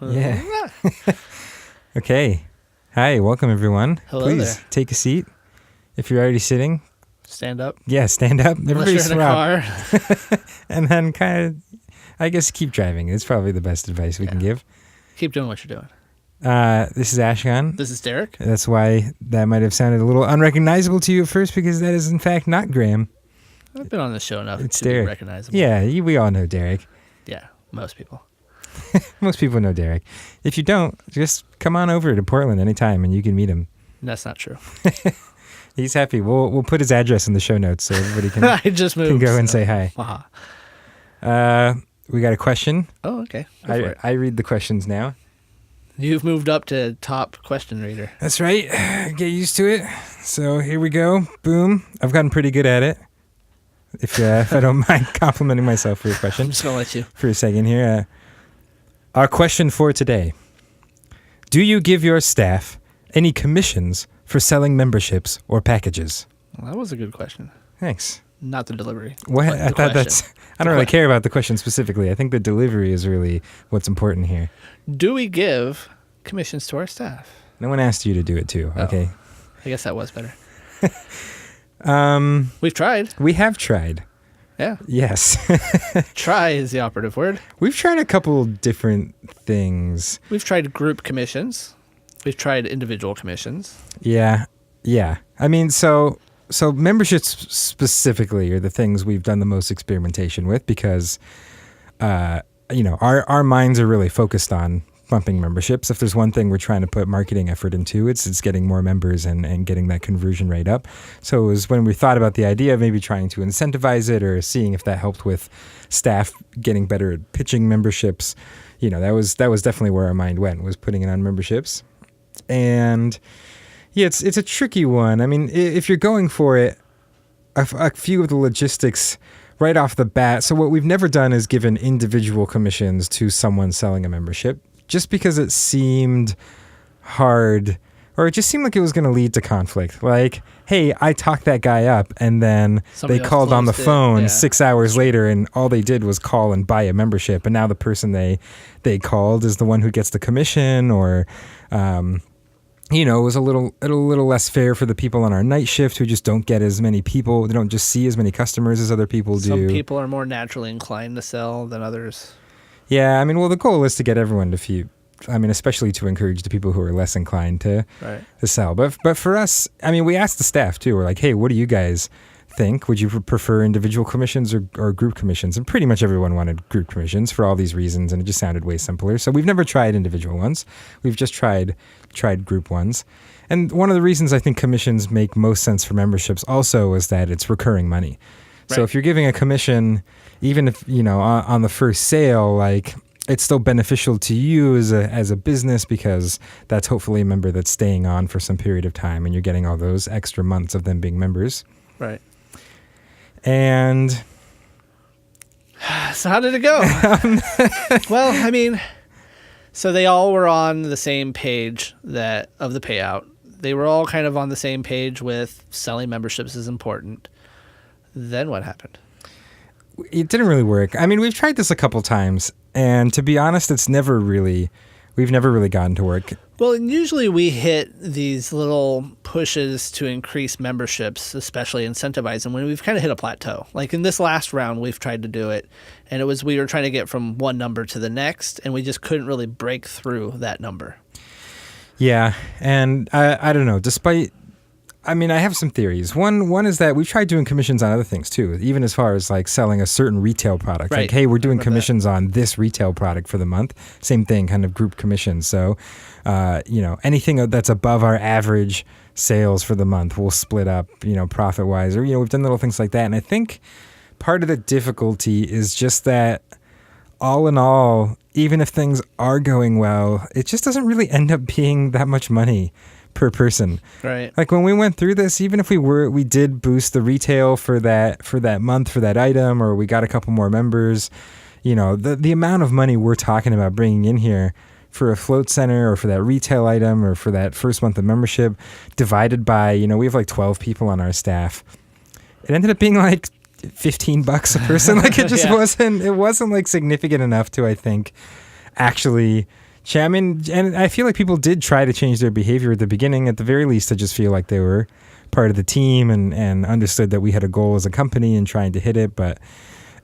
Yeah. Okay. Hi, welcome everyone. Hello Please there. take a seat. If you're already sitting, Stand up. yeah, stand up. Unless Everybody you're in a swap. car. And then kind of, I guess, keep driving. It's probably the best advice we can give. Keep doing what you're doing. This is Ashkahn. This is Derek. That's why that might have sounded a little unrecognizable to you at first, because that is in fact not Graham. I've been on this show enough It's to Derek. be recognizable. Yeah, we all know Derek. Yeah, most people. Most people know Derek. If you don't, just come on over to Portland anytime and you can meet him. That's not true. He's happy. We'll put his address in the show notes so everybody can, I just moved. can go and so- say hi. Haha. We got a question. Oh, okay. Go for it. I read the questions now. You've moved up to top question reader. That's right. Get used to it. So here we go. Boom. I've gotten pretty good at it. If I don't mind complimenting myself for your question. I'm just going to let you. For a second here. Our question for today. Do you give your staff any commissions for selling memberships or packages? Well, that was a good question. Thanks. Not the delivery. What? but the I thought question. that's... I don't really care about the question specifically. I think the delivery is really what's important here. Do we give commissions to our staff? No one asked you to do it too, Oh. okay? I guess that was better. Um, We've tried. we have tried. Yeah. Yes. Try is the operative word. We've tried a couple different things. We've tried group commissions. We've tried individual commissions. Yeah. I mean, so memberships specifically are the things we've done the most experimentation with because, our minds are really focused on bumping memberships. If there's one thing we're trying to put marketing effort into, it's getting more members and getting that conversion rate up. So it was when we thought about the idea of maybe trying to incentivize it or seeing if that helped with staff getting better at pitching memberships. That was definitely where our mind went, was putting it on memberships. And yeah, it's a tricky one. I mean, if you're going for it, a few of the logistics right off the bat. So what we've never done is given individual commissions to someone selling a membership, just because it seemed hard, or it just seemed like it was going to lead to conflict. Like, hey, I talked that guy up, and then Somebody they else called on the closed it. phone Yeah. 6 hours later, and all they did was call and buy a membership, and now the person they called is the one who gets the commission, or it was a little less fair for the people on our night shift who just don't get as many people. They don't just see as many customers as other people do. Some people are more naturally inclined to sell than others. Yeah, I mean, well, the goal is to get everyone to especially to encourage the people who are less inclined to sell. But for us, I mean, we asked the staff too. We're like, hey, what do you guys think? Would you prefer individual commissions or group commissions? And pretty much everyone wanted group commissions for all these reasons, and it just sounded way simpler. So we've never tried individual ones. We've just tried group ones. And one of the reasons I think commissions make most sense for memberships also is that it's recurring money. Right. So if you're giving a commission, even if, on the first sale, like, it's still beneficial to you as a business, because that's hopefully a member that's staying on for some period of time, and you're getting all those extra months of them being members. Right. And so how did it go? Well, I mean, so they all were on the same page of the payout. They were all kind of on the same page with selling memberships is important. Then what happened? It didn't really work. I mean, we've tried this a couple times, and to be honest, we've never really gotten to work. Well, and usually we hit these little pushes to increase memberships, especially incentivize them, when we've kind of hit a plateau. Like in this last round, we've tried to do it, and we were trying to get from one number to the next, and we just couldn't really break through that number. Yeah, and I don't know, despite I mean, I have some theories. One is that we've tried doing commissions on other things too, even as far as like selling a certain retail product. Right. Like, hey, we're doing commissions on this retail product for the month. Same thing, kind of group commissions. So, anything that's above our average sales for the month, we'll split up, profit wise, or we've done little things like that. And I think part of the difficulty is just that, all in all, even if things are going well, it just doesn't really end up being that much money per person. Right. Like when we went through this, even if we did boost the retail for that month for that item, or we got a couple more members, the amount of money we're talking about bringing in here for a float center or for that retail item or for that first month of membership divided by, we have like 12 people on our staff. It ended up being like $15 a person. Like it just wasn't like significant enough to, I think, actually and I feel like people did try to change their behavior at the beginning. At the very least, I just feel like they were part of the team and understood that we had a goal as a company and trying to hit it. But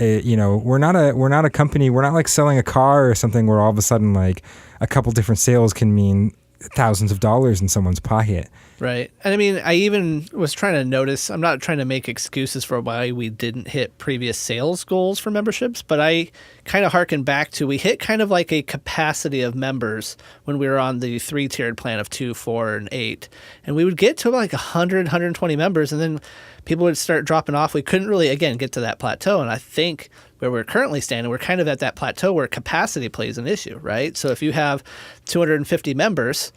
we're not a company. We're not like selling a car or something where all of a sudden like a couple different sales can mean thousands of dollars in someone's pocket. Right. And I mean, I even was trying to notice, I'm not trying to make excuses for why we didn't hit previous sales goals for memberships, but I kind of harken back to, we hit kind of like a capacity of members when we were on the 3-tiered plan of 2, 4, and 8. And we would get to like 100, 120 members, and then people would start dropping off. We couldn't really, again, get to that plateau. And I think where we're currently standing, we're kind of at that plateau where capacity plays an issue, right? So if you have 250 members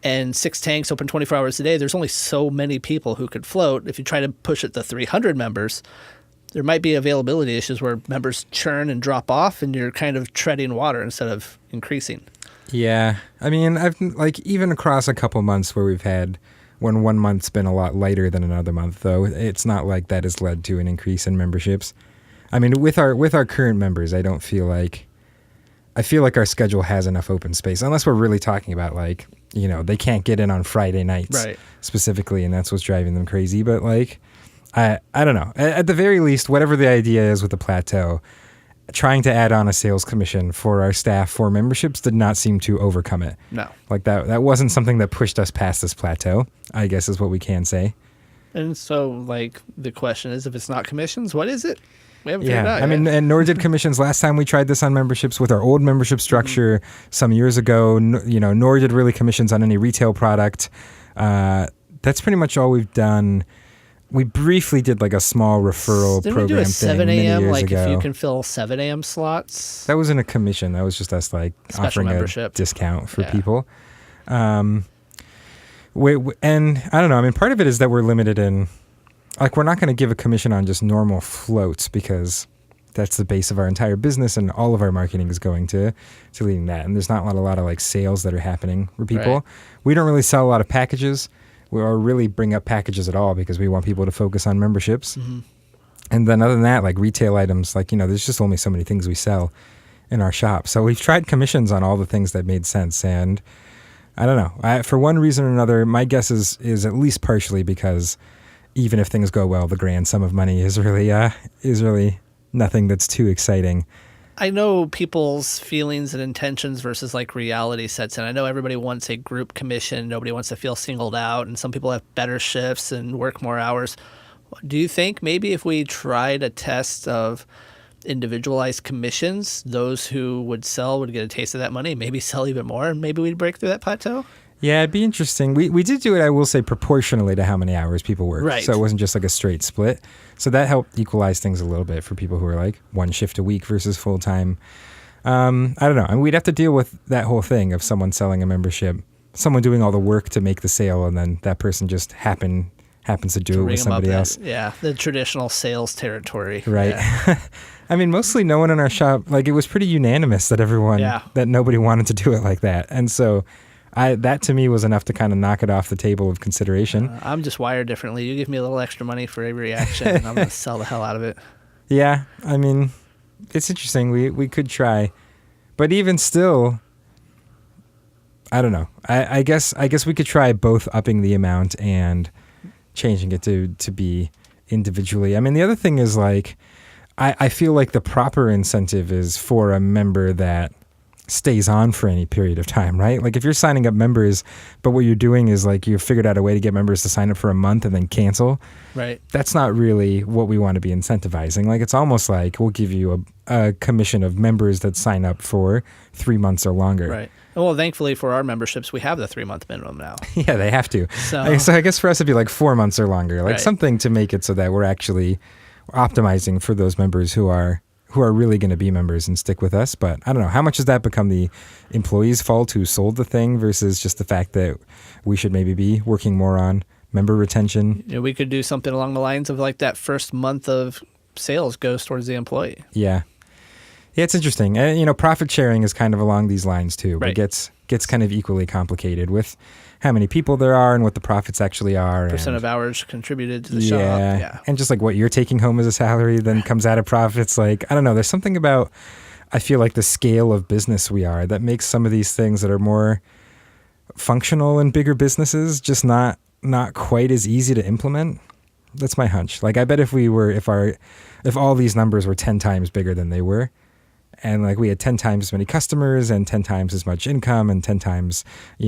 and 6 tanks open 24 hours a day, there's only so many people who could float. If you try to push it to 300 members, there might be availability issues where members churn and drop off, and you're kind of treading water instead of increasing. Yeah. I mean, I've like even across a couple months where we've had when one month's been a lot lighter than another month, though, it's not like that has led to an increase in memberships. I mean, with our current members, I feel like our schedule has enough open space, unless we're really talking about like, they can't get in on Friday nights specifically, and that's what's driving them crazy. But like, I don't know. At the very least, whatever the idea is with the plateau, trying to add on a sales commission for our staff for memberships did not seem to overcome it. No. Like that wasn't something that pushed us past this plateau, I guess is what we can say. And so like the question is, if it's not commissions, what is it? We haven't figured it out I mean, and nor did commissions last time we tried this on memberships with our old membership structure some years ago. Nor did really commissions on any retail product. That's pretty much all we've done. We briefly did like a small referral Didn't program we do a thing 7 many a.m. years like ago. if you can fill 7 a.m. slots? That wasn't a commission. That was just us like Special offering membership. a discount for people. And I don't know. I mean, part of it is that we're limited in. Like, we're not going to give a commission on just normal floats because that's the base of our entire business, and all of our marketing is going to leading that. And there's not a lot of like sales that are happening for people. Right. We don't really sell a lot of packages or really bring up packages at all because we want people to focus on memberships. Mm-hmm. And then other than that, like retail items, like, there's just only so many things we sell in our shop. So we've tried commissions on all the things that made sense. And I don't know. For one reason or another, my guess is at least partially because even if things go well, the grand sum of money is really nothing that's too exciting. I know people's feelings and intentions versus like reality sets in. I know everybody wants a group commission. Nobody wants to feel singled out, and some people have better shifts and work more hours. Do you think maybe if we tried a test of individualized commissions, those who would sell would get a taste of that money, maybe sell even more, and maybe we'd break through that plateau? Yeah, it'd be interesting. We did do it, I will say, proportionally to how many hours people work. Right. So it wasn't just like a straight split. So that helped equalize things a little bit for people who are like one shift a week versus full time. I don't know. I mean, we'd have to deal with that whole thing of someone selling a membership, someone doing all the work to make the sale, and then that person just happens to do it with somebody else. Yeah, the traditional sales territory. Right. Yeah. I mean, mostly no one in our shop, like it was pretty unanimous that that nobody wanted to do it like that. And so that to me was enough to kind of knock it off the table of consideration. I'm just wired differently. You give me a little extra money for every reaction, and I'm going to sell the hell out of it. Yeah, I mean, it's interesting. We could try, but even still, I don't know. I guess we could try both upping the amount and changing it to be individually. I mean, the other thing is like, I feel like the proper incentive is for a member that stays on for any period of time, right? Like if you're signing up members, but what you're doing is like you figured out a way to get members to sign up for a month and then cancel. Right. That's not really what we want to be incentivizing. Like it's almost like we'll give you a commission of members that sign up for 3 months or longer. Right. Well, thankfully for our memberships, we have the 3-month minimum now. Yeah, they have to. So I guess for us it'd be like 4 months or longer, like Right. something to make it so that we're actually optimizing for those members who are really going to be members and stick with us. But I don't know, how much does that become the employee's fault who sold the thing versus just the fact that we should maybe be working more on member retention? we could do something along the lines of like that first month of sales goes towards the employee. Yeah. Yeah, it's interesting. And, profit sharing is kind of along these lines too. Right. It gets kind of equally complicated with how many people there are and what the profits actually are. Percent of hours contributed to the shop. Yeah. Yeah. And just like what you're taking home as a salary then comes out of profits. Like, I don't know. There's something about, I feel like the scale of business we are that makes some of these things that are more functional in bigger businesses just not quite as easy to implement. That's my hunch. Like, I bet if all these numbers were 10 times bigger than they were, and like we had 10 times as many customers and 10 times as much income and 10 times,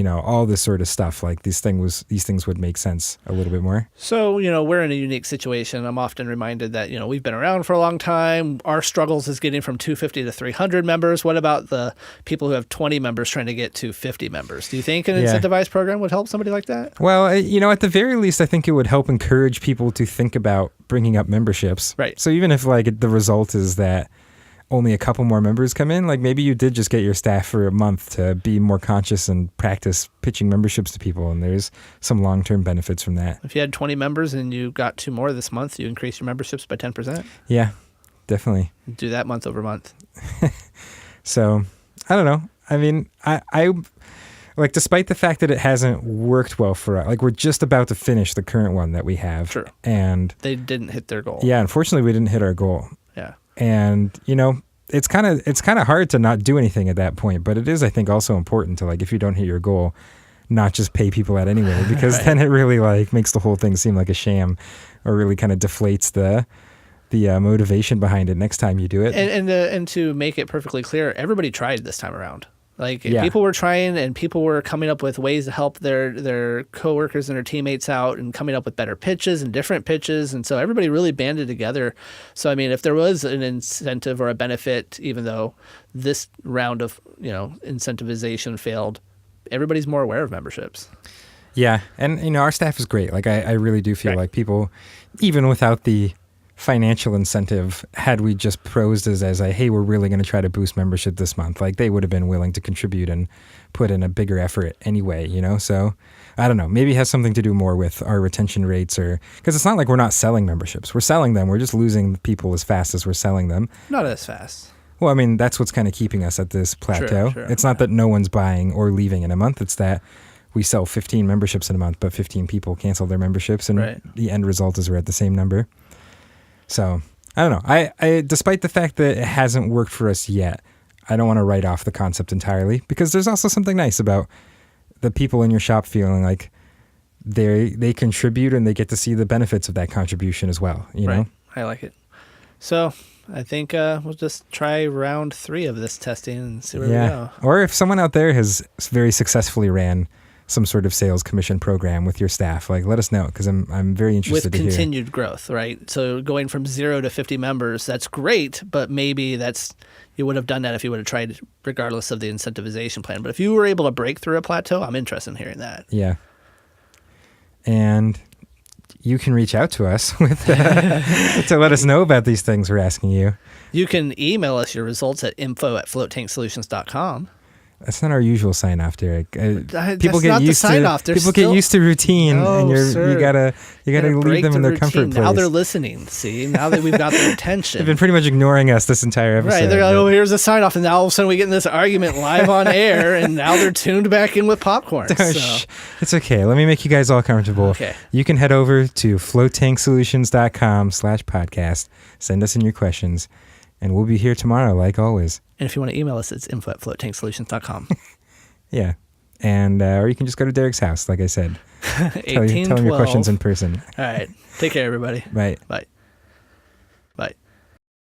all this sort of stuff, like these things would make sense a little bit more. So, we're in a unique situation. I'm often reminded that, we've been around for a long time. Our struggles is getting from 250 to 300 members. What about the people who have 20 members trying to get to 50 members? Do you think an incentivized program would help somebody like that? Well, at the very least, I think it would help encourage people to think about bringing up memberships. Right. So even if like the result is that only a couple more members come in, like maybe you did just get your staff for a month to be more conscious and practice pitching memberships to people, and there's some long-term benefits from that. If you had 20 members and you got 2 more this month, you increase your memberships by 10%. Yeah, definitely. Do that month over month. So, I don't know. I mean, I like, despite the fact that it hasn't worked well for us, like we're just about to finish the current one that we have. Sure. And they didn't hit their goal. Yeah, unfortunately we didn't hit our goal. Yeah. And, it's kind of hard to not do anything at that point, but it is, I think, also important to, like, if you don't hit your goal, not just pay people out anyway, because Right. then it really like makes the whole thing seem like a sham, or really kind of deflates the motivation behind it next time you do it. And to make it perfectly clear, everybody tried this time around. Like Yeah. people were trying, and people were coming up with ways to help their coworkers and their teammates out, and coming up with better pitches and different pitches. And so everybody really banded together. So I mean, if there was an incentive or a benefit, even though this round of incentivization failed, everybody's more aware of memberships. Yeah, and our staff is great. Like I really do feel Right. like people, even without the financial incentive, had we just prosed as a, hey, we're really going to try to boost membership this month, like they would have been willing to contribute and put in a bigger effort anyway, So I don't know, maybe it has something to do more with our retention rates, or because it's not like we're not selling memberships. We're selling them. We're just losing people as fast as we're selling them. Not as fast. Well, I mean, that's what's kind of keeping us at this plateau. Sure, it's not that no one's buying or leaving in a month. It's that we sell 15 memberships in a month, but 15 people cancel their memberships, and Right. the end result is we're at the same number. So I don't know. I despite the fact that it hasn't worked for us yet, I don't want to write off the concept entirely, because there's also something nice about the people in your shop feeling like they contribute and they get to see the benefits of that contribution as well. You know? I like it. So I think we'll just try round 3 of this testing and see where we go. Or if someone out there has very successfully ran some sort of sales commission program with your staff, like let us know, because I'm very interested with to hear. continued growth, right? So going from 0 to 50 members, that's great, but maybe you would have done that if you would have tried regardless of the incentivization plan. But if you were able to break through a plateau, I'm interested in hearing that. Yeah. And you can reach out to us with to let us know about these things we're asking you. You can email us your results at info@floatanksolutions.com. That's not our usual sign off, Derek. People That's get not used the sign off. to people get used to routine, and you gotta leave them in their comfort place. Now they're listening. See, now that we've got their attention, They've been pretty much ignoring us this entire episode. Right, they're like, oh, here's a sign off, and now all of a sudden we get in this argument live on air, and now they're tuned back in with popcorn. So. It's okay. Let me make you guys all comfortable. Okay. You can head over to floatanksolutions.com/podcast. Send us in your questions, and we'll be here tomorrow, like always. And if you want to email us, it's info@floatanksolutions.com. Yeah. And or you can just go to Derek's house, like I said. Tell him your questions in person. All right. Take care, everybody. Bye. Bye.